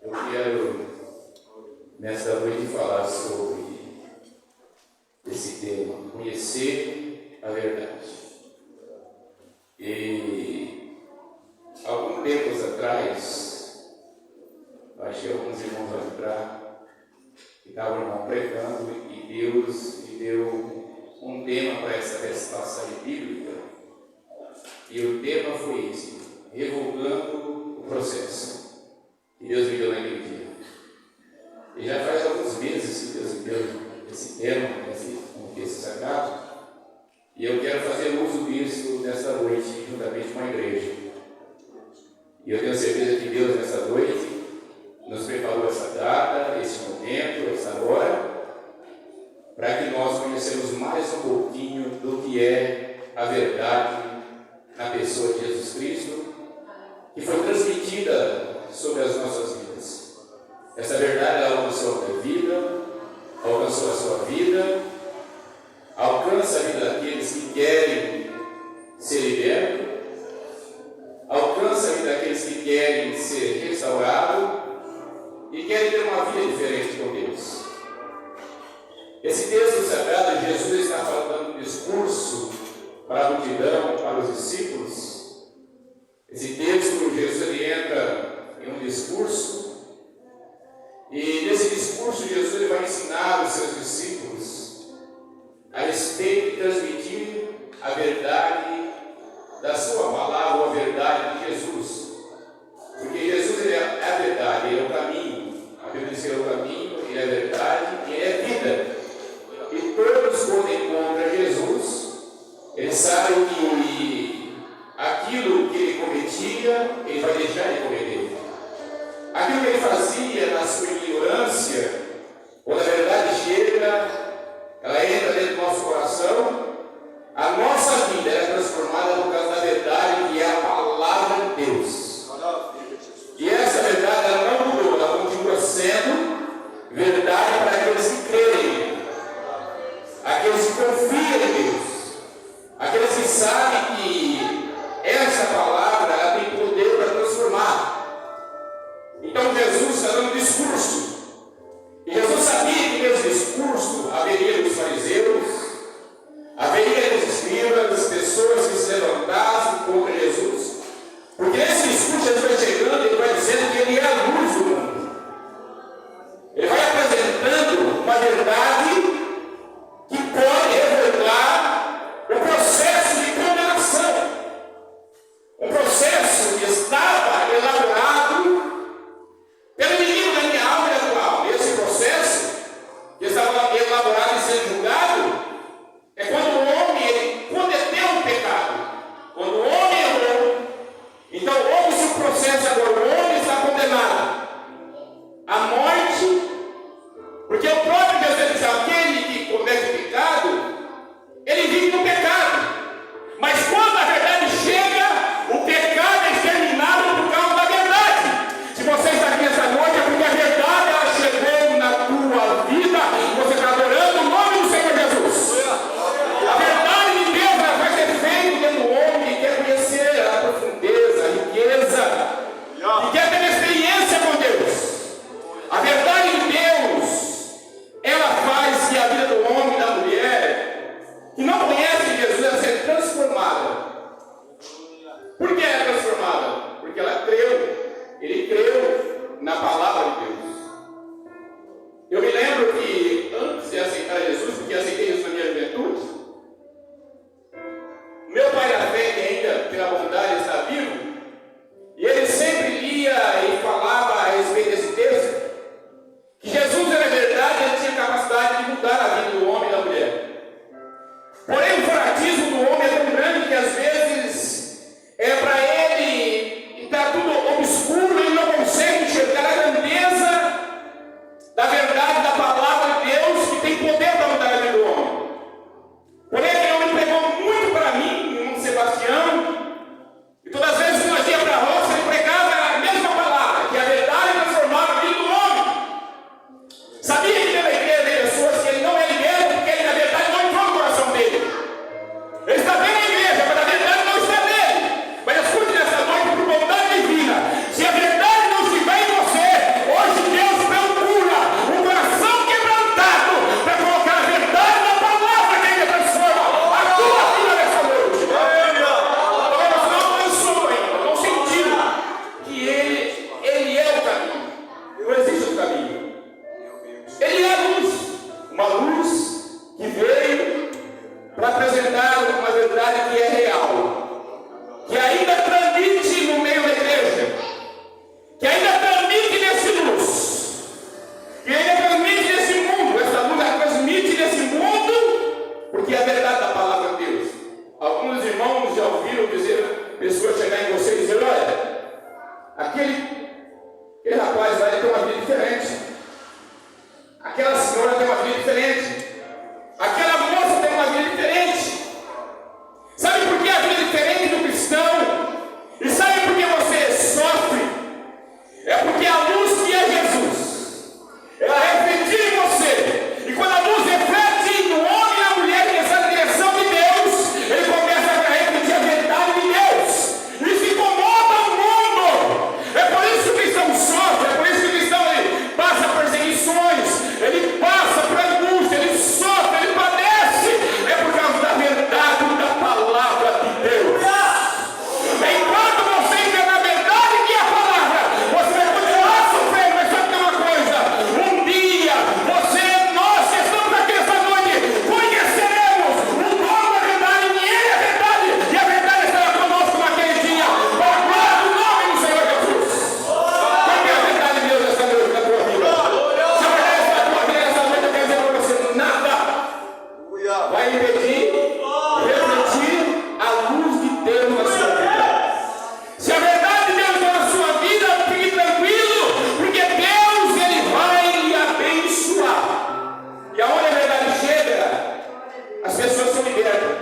Eu quero, nesta noite, falar sobre esse tema, conhecer a verdade. E, alguns tempos atrás, acho que alguns irmãos vão lembrar, que estavam pregando e Deus me deu um tema para essa passagem bíblica. E o tema foi esse, revogando o processo. E Deus me deu naquele dia. E já faz alguns meses que Deus me deu esse tema, esse texto sagrado. E eu quero fazer uso disso nesta noite, juntamente com a igreja. E eu tenho certeza que Deus, nessa noite, nos preparou essa data, esse momento, essa hora, para que nós conhecemos mais um pouquinho do que é a verdade na pessoa de Jesus Cristo, que foi transmitida sobre as nossas vidas. Essa verdade ela alcançou a minha vida, alcançou a sua vida, alcança a vida daqueles que querem ser libertos, alcança a vida daqueles que querem ser restaurados e querem ter uma vida diferente com Deus. Esse texto sagrado, Jesus está falando um discurso para a multidão, para os discípulos. Esse texto, Jesus ele entra em um discurso, e nesse discurso Jesus ele vai ensinar os seus discípulos a respeito de transmitir a verdade da sua palavra, a verdade de Jesus. Porque Jesus ele é a verdade, ele é o caminho. A Bíblia diz que ele é o caminho, ele é a verdade e ele é a vida. E todos quando encontram Jesus, eles sabem que aquilo que ele cometia, ele vai deixar de cometer. Aquilo que ele fazia na sua ignorância, quando a verdade chega, ela entra dentro do nosso coração, a nossa vida é transformada por causa da verdade que é a palavra de Deus. E essa verdade ela não mudou, ela continua sendo verdade para aqueles que creem, aqueles que confiam em Deus, aqueles que sabem que essa palavra ela tem poder para transformar. Então Jesus está dando um discurso. E Jesus sabia que nesse discurso haveria os fariseus, haveria os escribas, pessoas que se levantassem contra Jesus. Porque nesse discurso Jesus vai chegando e ele vai dizendo que ele é a luz do mundo. Ele vai apresentando uma verdade que pode revelar o processo de condenação. Um processo que estava elaborado pelo inimigo da minha alma e da tua alma. Esse processo que estava elaborado e sendo julgado é quando o homem ele cometeu um pecado. Quando o homem errou, então houve-se um processo agora, o homem está condenado à morte, porque o próprio Jesus diz, aquele que comete pecado, ele vive no pecado. Mas quando a verdade chega, o pecado é exterminado por causa da verdade. Se você está aqui essa noite, é porque a verdade ela chegou na tua vida e você está adorando o nome do Senhor Jesus. A verdade de Deus ela vai ser feita dentro do homem que quer conhecer a profundeza, a riqueza, que quer ter experiência com Deus. A verdade de Deus, ela faz que a vida do homem e da mulher que não conhece Jesus ela seja transformada. Por que é transformada? Porque ela creu, ele creu na palavra de Deus. Eu me lembro que antes de aceitar Jesus, porque aceitei Jesus na minha juventude, meu pai da fé, que ainda pela bondade está vivo, e ele sempre lia e falava a respeito desse texto, que Jesus era verdade, ele tinha capacidade de mudar a vida do homem e da mulher. Porém, o fanatismo do homem é tão grande que às vezes para ele está tudo obscuro e ele não consegue enxergar a grandeza aquele rapaz lá, ele tem uma vida diferente. Aquela senhora tem uma vida diferente. Aquela moça tem uma vida diferente. Sabe por que a vida é diferente do cristão? E sabe por que você sofre? É porque a luz que é Jesus, ela refletiu em você. E quando a luz reflete no homem e na mulher que está na direção de Deus, ele começa a refletir a verdade de Deus. Isso incomoda o mundo. É por isso que o cristão sofre. É por isso que o cristão ele passa perseguições. Ele passa por angústia. Ele sofre. Ele padece. É por causa da verdade da palavra de Deus. Enquanto você entrar na verdade que é a palavra, você vai continuar sofrendo. Mas sabe uma coisa? Um dia nós que estamos aqui esta noite conheceremos o dono da verdade, e ele é a verdade, e a verdade estará conosco naquele dia, para a glória do nome do Senhor Jesus. Qual é a verdade de Deus esta noite na tua vida? Se a verdade está na tua vida esta noite, eu quero dizer para você, nada vai impedir refletir a luz de Deus na sua vida. Se a verdade de Deus está na sua vida, fique tranquilo, porque Deus ele vai lhe abençoar. E aonde a verdade chega, as pessoas são libertas.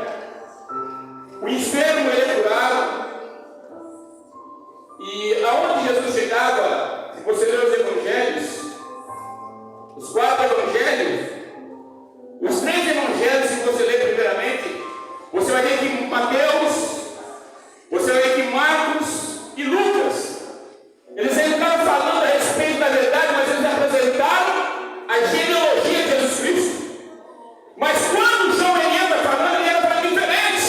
O enfermo ele é curado. E aonde Jesus chegava, se você ler os evangelhos, os 4 evangelhos, os 3 evangelhos, se você ler primeiramente, você vai ver que Mateus, você vai ver que Marcos e Lucas, eles entraram falando a respeito da verdade, mas eles apresentaram a genealogia de Jesus Cristo. Mas quando João ele entra falando, ele entra falando diferente.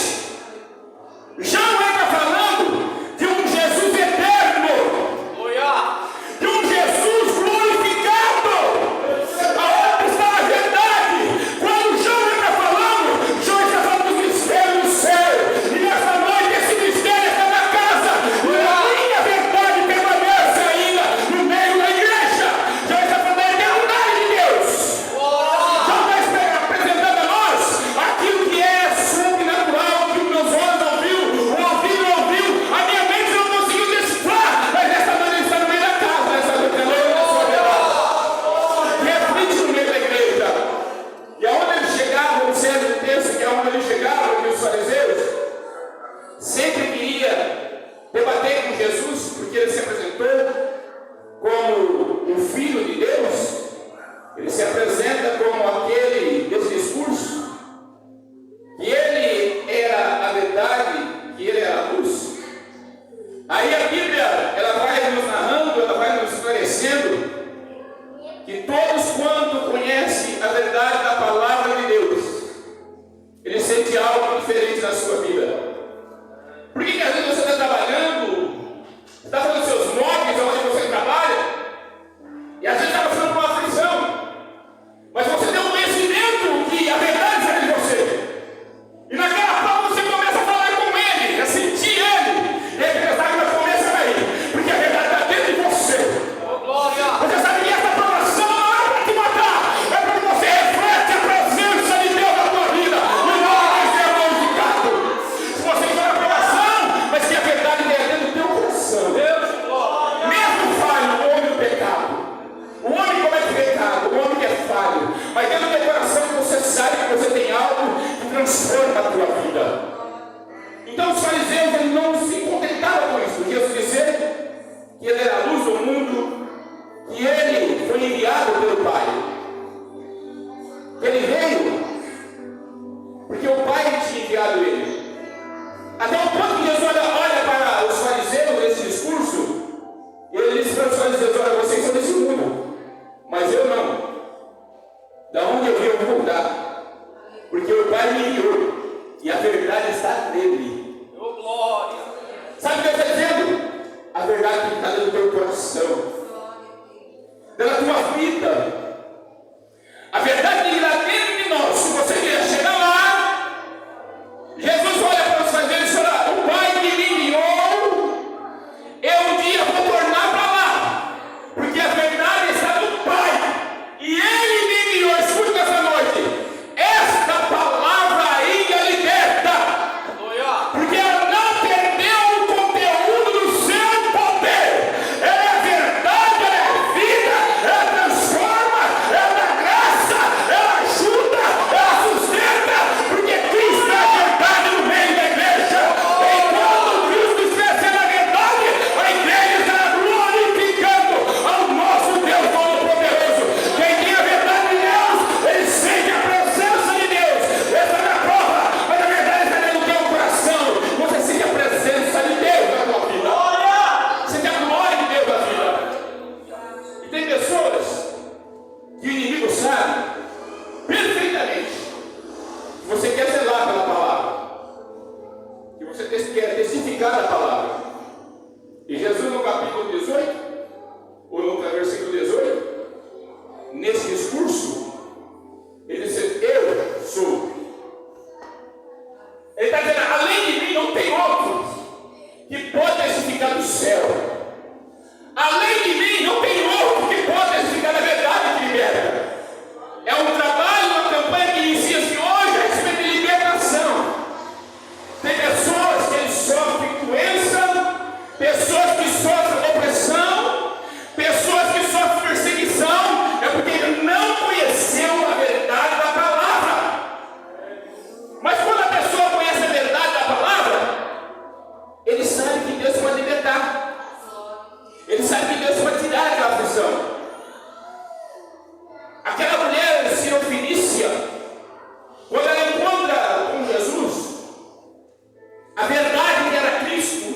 João entra falando de um Jesus eterno, de um Jesus glorificado. Aonde está a verdade? Quando João entra falando, João está falando dos mistérios do céu. E nessa noite esse mistério está na casa. E a minha verdade permanece ainda no meio da igreja. João está falando da eternidade de Deus. João está apresentando a nós aquilo que é sobrenatural, que meus olhos não viu, o ouvido não ouviu, a minha mente não conseguiu decifrar. Mas nessa noite ele está no meio da casa, nessa noite ele está na sua verdade. Reflete no meio da igreja. E aonde ele chegava, o certo texto que é onde ele chegava, que os fariseus sempre queria debater com Jesus, porque ele se apresentou como o Filho de Deus. Ele se apresenta como aquele desse discurso, que ele era a verdade, que ele era a luz. Aí a Bíblia, ela vai nos narrando, ela vai nos esclarecendo que todos quanto conhecem a verdade da palavra de Deus, ele sente algo diferente na sua vida. Por que às vezes você está trabalhando, está fazendo seus móveis onde você trabalha, e às vezes está passando por uma aflição, mas você tem um conhecimento que a verdade está em você. E naquela forma você começa a falar com ele, a sentir ele, e a verdade vai começar a ir, porque a verdade está dentro de você. Você sabe que essa aprovação não é para te matar, é porque você reflete a presença de Deus na tua vida, e o nome de Deus é glorificado. Se você tiver aprovação, mas que a verdade é dentro do teu coração. Mesmo falho, o homem do pecado, o homem comete pecado, o homem que é falho, mas dentro do teu coração você sabe que você tem algo que transforma a tua vida. Então os fariseus eles não se contentavam com isso. Jesus disse que ele era a luz do mundo, que ele foi enviado pelo Pai. Ele veio porque o Pai tinha enviado ele. Até o ponto que Jesus olha para os fariseus nesse discurso, ele disse para os fariseus: olha, vocês são desse mundo, mas eu não. Da onde eu vim eu vou voltar, porque o Pai me enviou e a verdade está nele. Sabe o que ele está dizendo? A verdade que está dentro do teu coração, dentro da tua vida. A verdade que está dentro de nós. Se você quer chegar lá, Jesus olha para os fariseus e diz: o Pai que me enviou, eu um dia vou tornar para lá, porque a verdade está no Pai, e Ele me enviou. Escute nessa noite, esta palavra ainda liberta, porque ela não perdeu o conteúdo do seu poder. Ele sabe que Deus pode tirar aquela aflição. Aquela mulher Sirofenícia, quando ela encontra com Jesus, a verdade que era Cristo,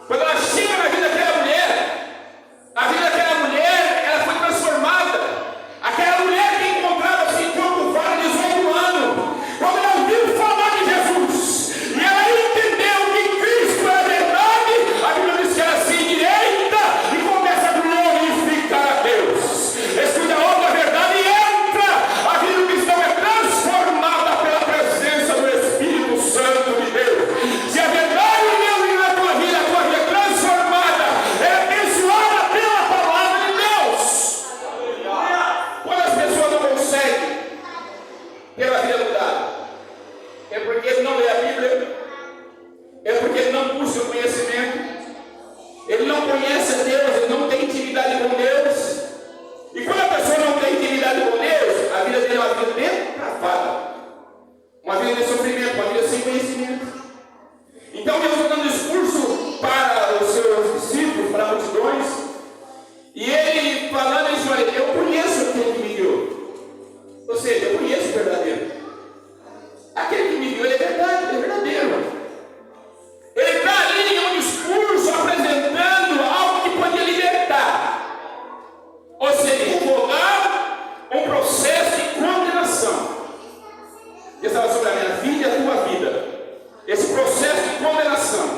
quando ela chega na vida daquela mulher, a vida daquela mulher, ela foi transformada. Aquela mulher que encontrava-se em Campo Vale, 18 anos, quando ela ouviu falar de Jesus, e ela entendeu que Cristo é a verdade, a Bíblia diz que ela se endireita e começa a glorificar a Deus. Escuta, ouve a verdade e entra. A vida do cristão é transformada pela presença do Espírito Santo de Deus. Se a verdade de Deus vem na tua vida é transformada, é abençoada pela palavra de Deus. Quando as pessoas não conseguem ter a vida mudada, é porque ele não lê a Bíblia, é porque ele não busca o conhecimento, ele não conhece a Deus, ele não tem intimidade com Deus. E quando a pessoa não tem intimidade com Deus, a vida dele é uma vida depravada, uma vida de sofrimento, uma vida sem conhecimento. Então Deus está dando discurso para os seus discípulos, para multidões, e ele falando isso, olha, eu conheço aquele que me enviou. Ou seja, eu conheço o verdadeiro. Aquele que me enviou, ele é verdade, ele é verdadeiro. Ele está ali em um discurso apresentando algo que podia libertar. Ou seja, revogar um processo de condenação. Deus estava sobre a minha vida e a tua vida. Esse processo de condenação,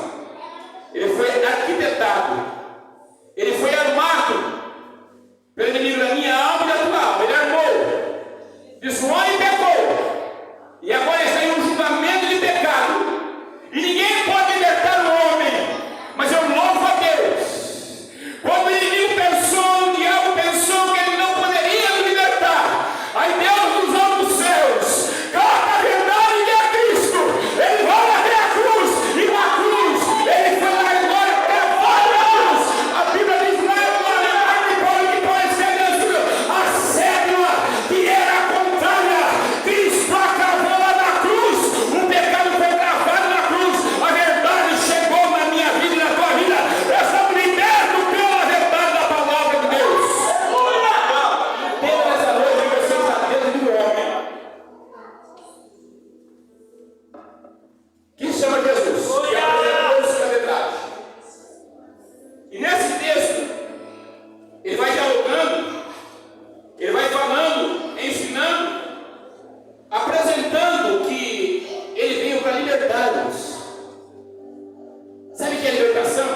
ele foi arquitetado, ele foi armado pelo inimigo da minha alma e da tua alma. Ele armou, desonrou e pecou, e agora está em um julgamento de pecado, e ninguém pode libertar o homem, mas eu louvo a Deus. Quando o inimigo pensou, o diabo pensou que ele não poderia nos libertar, aí Deus nos ama dos céus, coloca a verdade que é Cristo, ele vai até a cruz, e na cruz ele foi lá e glória até vários. A Bíblia diz lá em glória que pode ser a cédula que era contrária, Cristo acabou lá na cruz, o pecado foi gravado na cruz, a verdade chegou na minha vida e na tua vida. Eu sou liberto pela verdade da palavra de Deus. Pela essa noite você está dentro de um homem que se chama Jesus, que apresentou-se a verdade. E nesse texto, ele vai dialogando, ele vai falando, ensinando, apresentando que ele veio para libertar-nos. Sabe o que é libertação?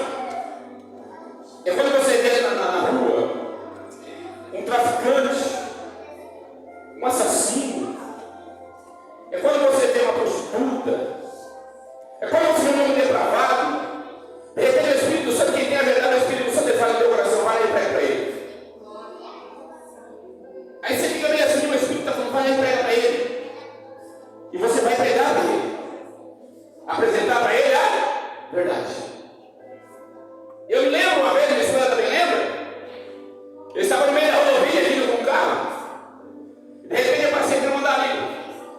É quando você vê na rua um traficante, um assassino. É quando você vê uma prostituta. É quando você vê um homem depravado. De repente o Espírito Santo, quem tem a verdade, o Espírito Santo fala no teu coração, vai e prega para ele. Aí você fica meio assim, o Espírito está falando, vai e prega para ele. E você vai pregar para ele, apresentar para ele a verdade. Eu me lembro uma vez, minha esposa também lembra? Eu estava no meio da rodovia, indo com um carro. De repente eu passei pelo Mandarino.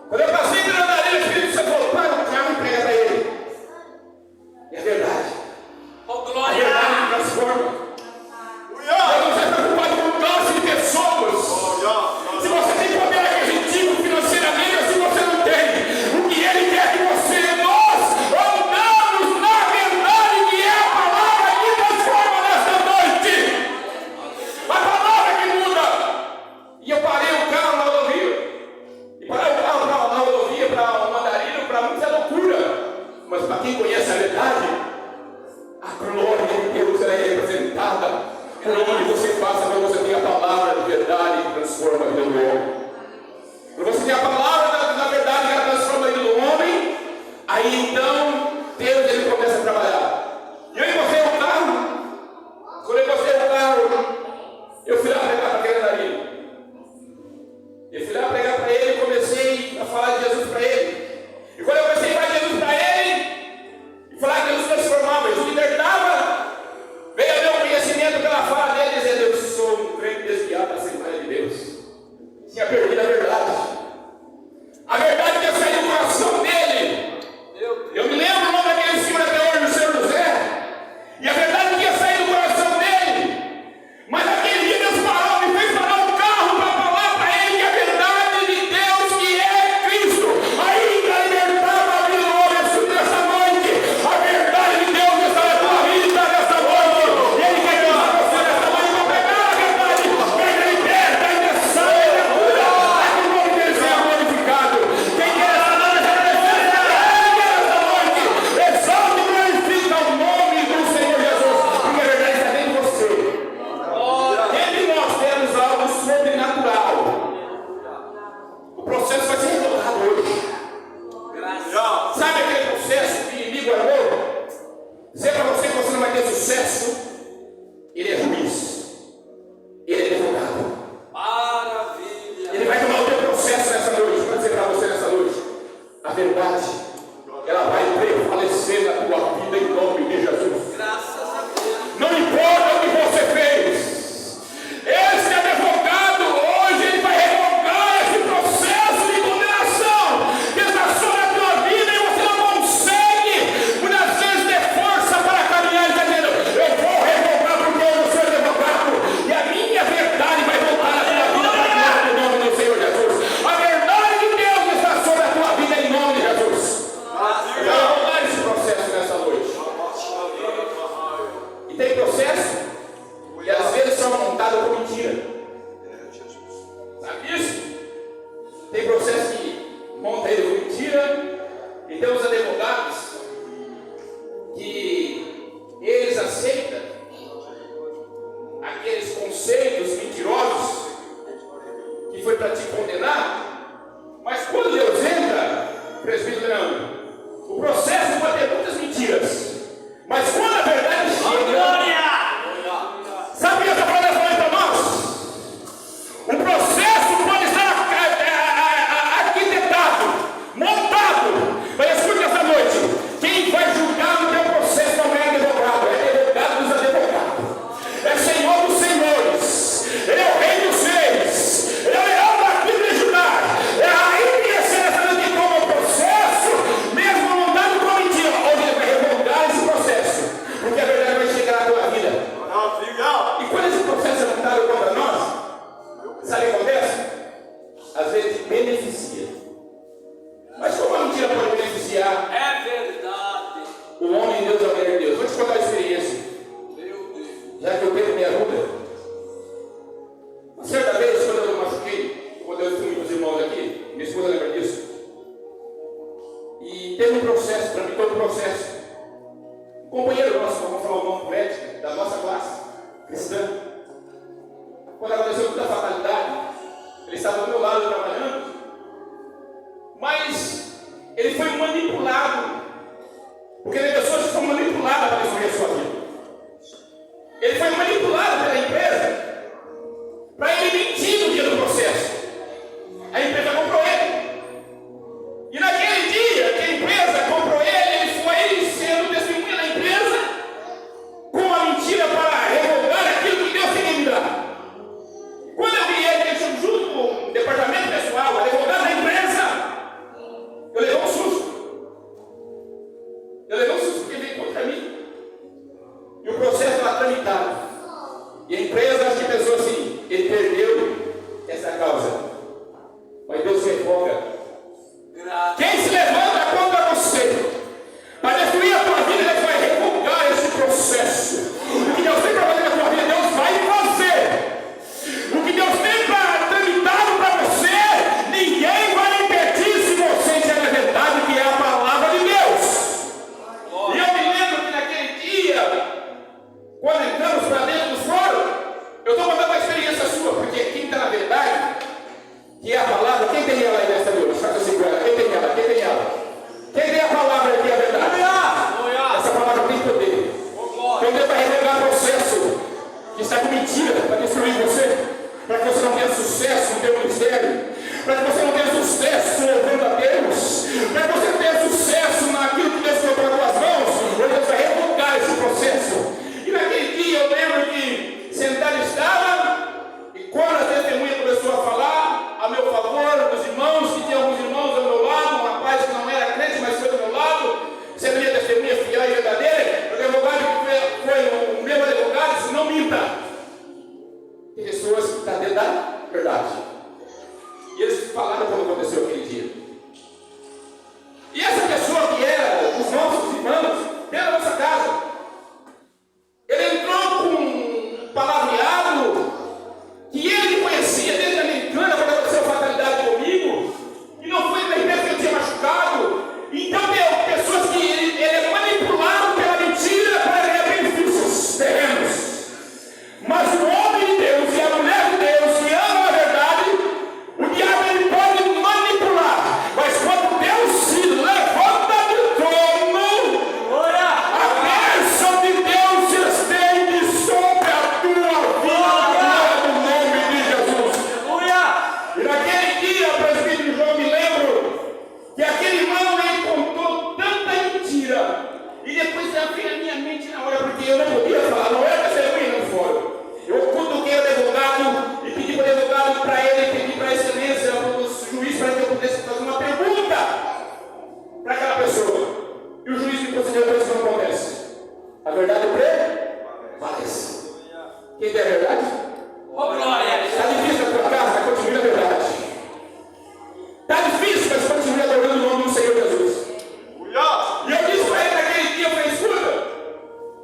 Quando eu passei pelo Mandarino, o Espírito Santo falou, para o carro e prega para ele. E a verdade. A verdade me transforma. Eu não estou preocupado com classe de pessoas. Se você tem poder aquisitivo financeiramente ou se você não tem, o que ele quer que você, nós andamos na verdade que é a palavra que transforma nesta noite. A palavra que muda. E eu parei o carro na rodovia. E parar o carro na rodovia para o Mandarino, para muitos é loucura. Mas para quem conhece a verdade, a glória de Deus é representada por onde você passa, quando você tem a palavra de verdade que transforma a vida do homem. Quando você tem a palavra da verdade que transforma a vida do homem, aí então Deus ele começa a trabalhar. E eu encostei o carro. Quando eu encostei o carro, eu fui lá pregar para aquele nariz. Eu fui lá pregar para ele e comecei a falar de Jesus para ele. E quando eu comecei a falar de Jesus para ele, e falar que Jesus transformava, Jesus libertava, veio a meu conhecimento pela fala dele, dizendo, eu sou um crente desviado da Assembleia de Deus. Tinha aqueles conceitos mentirosos que foi para te condenar. Mas quando Deus entra, presbítero Leandro, o processo pode ter muitas mentiras, mas quando a verdade chega, sabe o que eu estou falando para nós? O processo pode estar arquitetado, montado, mas escute essa noite: quem vai julgar no teu processo não é advogado, é advogado dos advogados, é Senhor dos senhores, Ele é o Rei dos reis, Ele é o leão da tribo de Judá, é a rainha celestial que toma o processo, mesmo não dando com mentira. Hoje Ele vai revogar esse processo, porque a verdade vai chegar na tua vida. E quando esse processo é montado contra nós, sabe o que acontece? Às vezes beneficia. Mas como a mentira pode beneficiar? É verdade. O homem de Deus é o mulher de Deus. Vou te contar uma experiência. Meu Deus. Já que o tempo me ajuda. Uma certa vez, quando eu me machuquei, quando eu fui com os irmãos aqui, minha esposa lembra disso. E teve um processo, para mim todo um processo. Um companheiro nosso, vamos falar o nome poético, da nossa classe cristã. Quando aconteceu toda a fatalidade, ele estava do meu lado trabalhando, mas ele foi manipulado, porque tem pessoas que são manipuladas para destruir a sua vida. Ele foi manipulado pela empresa para ele mentir no dia do processo. A empresa comprou ele, e naquele dia que a empresa comprou ele foi sendo testemunha da empresa com a mentira para revogar aquilo que Deus tinha me dado. Quando eu vi ele mexendo junto com o departamento pessoal, advogado da empresa, eu levei um susto. Porque veio contra mim. E o processo estava tramitado. E a empresa, acho que pensou assim: ele perdeu essa causa. Mas Deus revoga. Quem se levanta contra você para destruir a tua vida, Deus vai revogar esse processo. O que Deus tem para fazer na tua vida, Deus vai fazer. O que Deus tem para tramitado para você, ninguém vai impedir se você estiver na verdade, que é a palavra de Deus. E eu me lembro que naquele dia, quando entramos para dentro do fórum, eu estou contando uma experiência sua, porque quem está na verdade, que é a palavra, quem tem ela aí nessa noite? Faça assim com ela, quem tem ela? Quem tem ela? Quem tem a palavra que é a verdade? Essa palavra tem poder. Poder para revelar processo que está com mentira para destruir você, para que você não tenha sucesso no teu ministério, para que você não tenha sucesso louvando a Deus, para que você não tenha sucesso naquilo que Deus colocou nas tuas mãos. Deus vai revogar esse processo. E naquele dia eu lembro que sentado estava, e quando a testemunha começou a falar a meu favor, os irmãos, que tinha alguns irmãos ao meu lado, um rapaz que não era crente, mas foi do meu lado, sendo minha testemunha fiel e verdadeira, o advogado que foi o mesmo advogado disse: não minta. Tem pessoas que estão dentro da verdade. E eles falaram como aconteceu aquele dia. E essa pessoa que era os nossos irmãos, dentro da nossa casa, ele entrou com um palavreado que ele conhecia desde a Americana, quando aconteceu a fatalidade comigo, e não foi na empresa que eu tinha machucado. Então tem pessoas que ele é manipulado pela mentira para ganhar benefícios terrenos. Mas o homem de Deus e a mulher de Deus que ama a verdade, o diabo ele pode manipular, mas quando Deus se levanta do trono, a bênção de Deus se estende sobre a tua vida, no nome de Jesus. E naquele dia, presbítero João, me lembro que aquele irmão ele contou tanta mentira, e depois veio na minha mente na hora, porque eu não podia falar, não era testemunha no fórum. Eu cutuquei o advogado e pedi para o advogado, para ele, pedi para a excelência, para o juiz, para que eu pudesse fazer uma pergunta para aquela pessoa. E o juiz me concedeu coisa que não acontece. A verdade prevalece. Quem tem a verdade? Glória! Está difícil na tua casa, continue a verdade. Está difícil, mas continue adorando o nome do Senhor Jesus. E eu disse para ele naquele dia, eu falei: escuta,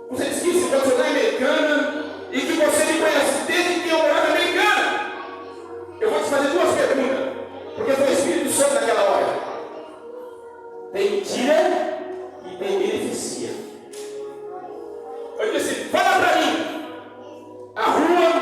você disse que se você não é americana e que você me conhece desde que eu morava americana. Eu vou te fazer duas perguntas, porque foi o Espírito Santo naquela hora. Tem mentira e tem beneficia. Eu disse: fala para mim, a rua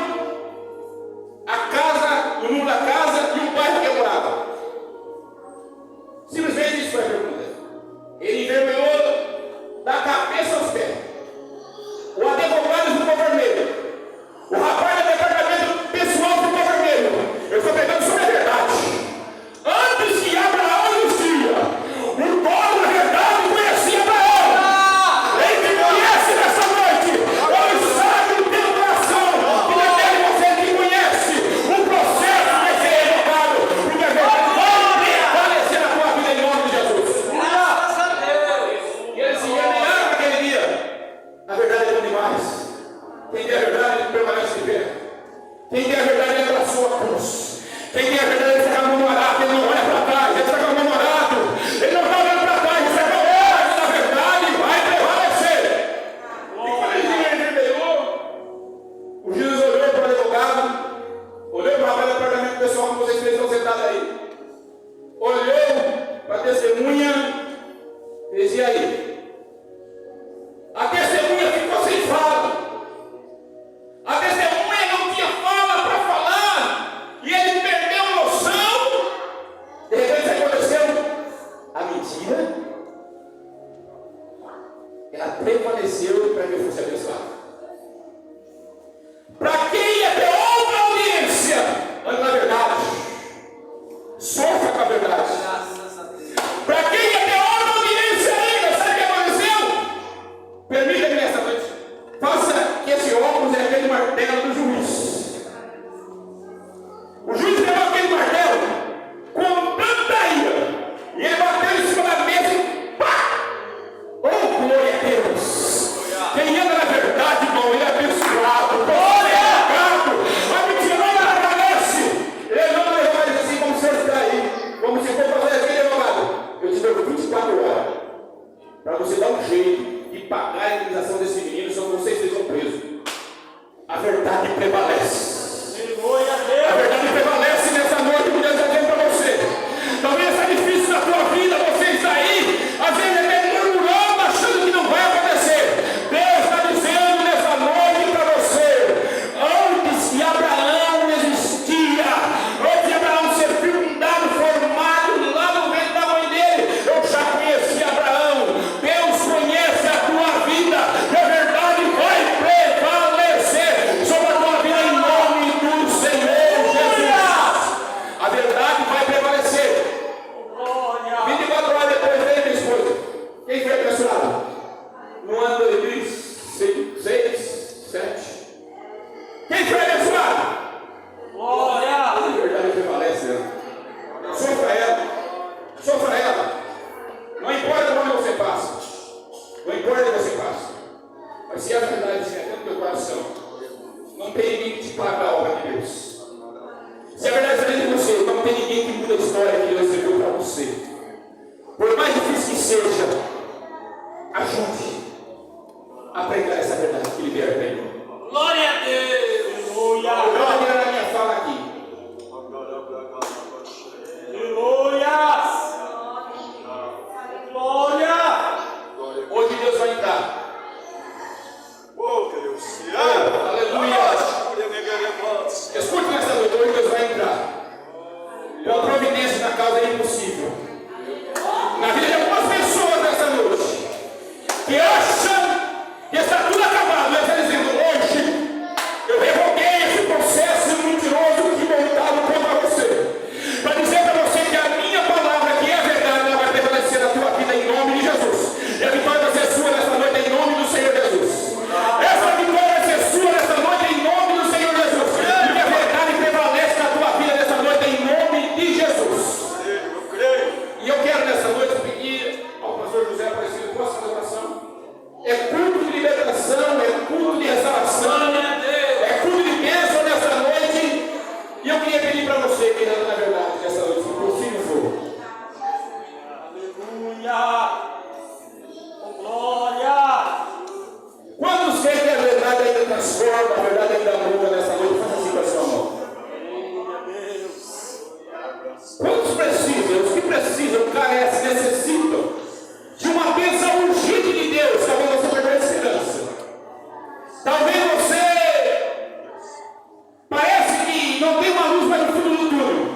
verdade prevalece. Aleluia, A verdade prevalece nessa noite, que Deus está dizendo para você. Talvez está difícil na tua vida, você está aí, às vezes até murmurando, achando que não vai acontecer. Deus está dizendo nessa noite para você: antes que Abraão existia, antes de Abraão ser fecundado, formado lá no ventre da mãe dele, eu já conheci Abraão. Deus conhece a tua vida, e a verdade vai prevalecer sobre a tua vida em nome do Senhor Jesus. A verdade vai prevalecer. 24 horas depois dele, minha esposa, quem foi abençoado? No ano 2006, 7. Quem foi abençoado? glória. A verdade prevalece, né? Sofra ela. Não importa onde você passa. Não importa onde você passa. Mas se a verdade estiver dentro do teu coração, não tem ninguém que te paga a obra de Deus. Se a verdade está dentro de você, não tem ninguém que muda a história que Deus escreveu para você. Por mais difícil que seja, ajude a pregar essa verdade que liberta ele. Glória a Deus. Eu vou tirar a minha fala aqui. Aleluia. Glória. Hoje Deus vai entrar. Aleluia. Escute nessa noite, hoje Deus vai entrar com providência na causa impossível. Na vida de algumas pessoas nessa noite, que acham que está tudo acabado, Deus está dizendo: hoje eu revoguei esse processo mentiroso que montado contra você, para dizer para você que a minha palavra, que é a verdade, ela vai prevalecer na tua vida em nome de Jesus. E a vitória vai ser sua nessa noite em nome do Senhor Jesus. Essa vitória vai ser sua nessa noite em nome do Senhor Jesus. Porque a verdade prevalece na tua vida nessa noite em nome de Jesus. E eu quero nessa noite pedir ao pastor José Aparecido, posso fazer oração? É culto de libertação, é culto de restauração, é culto de bênção nessa noite. E eu queria pedir para você, que na verdade, nessa noite, se possível for, Aleluia. Glória. quantos creem que a verdade ainda transforma, a verdade ainda muda nessa noite? Faça assim com a sua mão. Quantos precisam, os que precisam, carecem, necessitam de uma bênção urgente de Deus? Talvez você perdeu a esperança. Talvez você parece que não tem uma luz mais no fundo do túnel.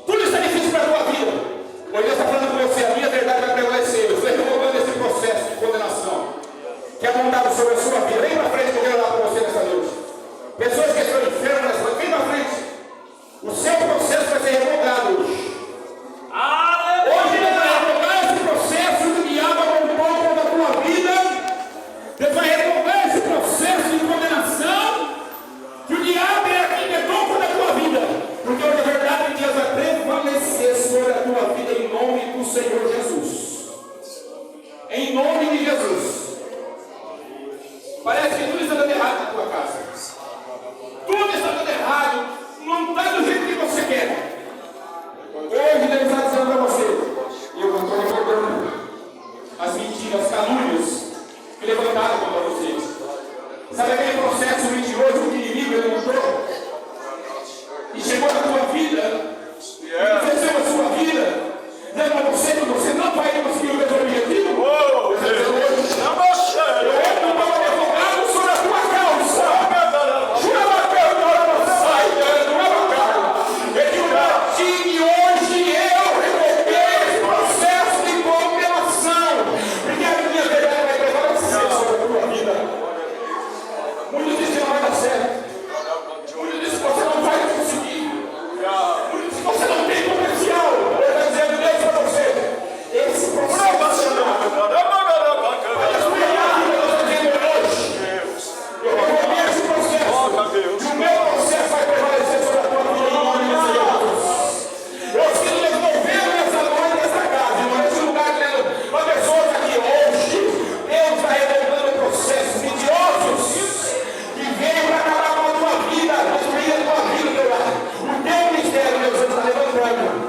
Tudo está difícil para a tua vida. Hoje Deus está falando com você, a minha verdade vai prevalecer. Eu estou removendo esse processo de condenação que é montado sobre a sua vida. Vem para frente que eu quero orar para você nessa noite. Pessoas que estão enfermas nessa noite, vem para frente. O seu processo vai ser revogado hoje. Hoje Deus vai revogar esse processo que o diabo montou contra a tua vida. Deus vai revogar esse processo de condenação que o diabo é quem inventou contra a tua vida. Porque hoje a verdade de Deus vai prevalecer sobre a tua vida em nome do Senhor Jesus. Em nome de Jesus. Parece que tudo está dando errado na tua casa. Tudo está dando errado. Não está do jeito que você quer. Hoje Deus está dizendo para você, e eu estou recordando as mentiras, as calúnias que levantaram contra vocês. Sabe aquele processo mentiroso que o inimigo levantou? E chegou na tua vida, e venceu a sua vida, dizendo para você que você não vai conseguir o mesmo objetivo? Você está dizendo hoje, eu não estou advogado sobre a tua causa. E hoje eu revoltei esse processo de condenação, porque a minha verdade vai prevalecer sobre a tua vida. Muitos dizem que não vai dar certo. Muitos dizem que você não vai conseguir. Muitos dizem que você não tem potencial. Eu estou dizendo Deus para você. Esse processo vai destruir a vida. Eu estou dizendo hoje. Eu revoltei esse processo. E o meu processo vai prevalecer sobre a tua vida em nome do Senhor. Eu sinto Deus movendo nessa noite, nessa casa, irmão, nesse lugar, uma pessoa aqui hoje. Deus está revelando processos mentirosos que veio para acabar com a tua vida, destruir a tua vida, teu lar. O teu ministério, Deus está levantando.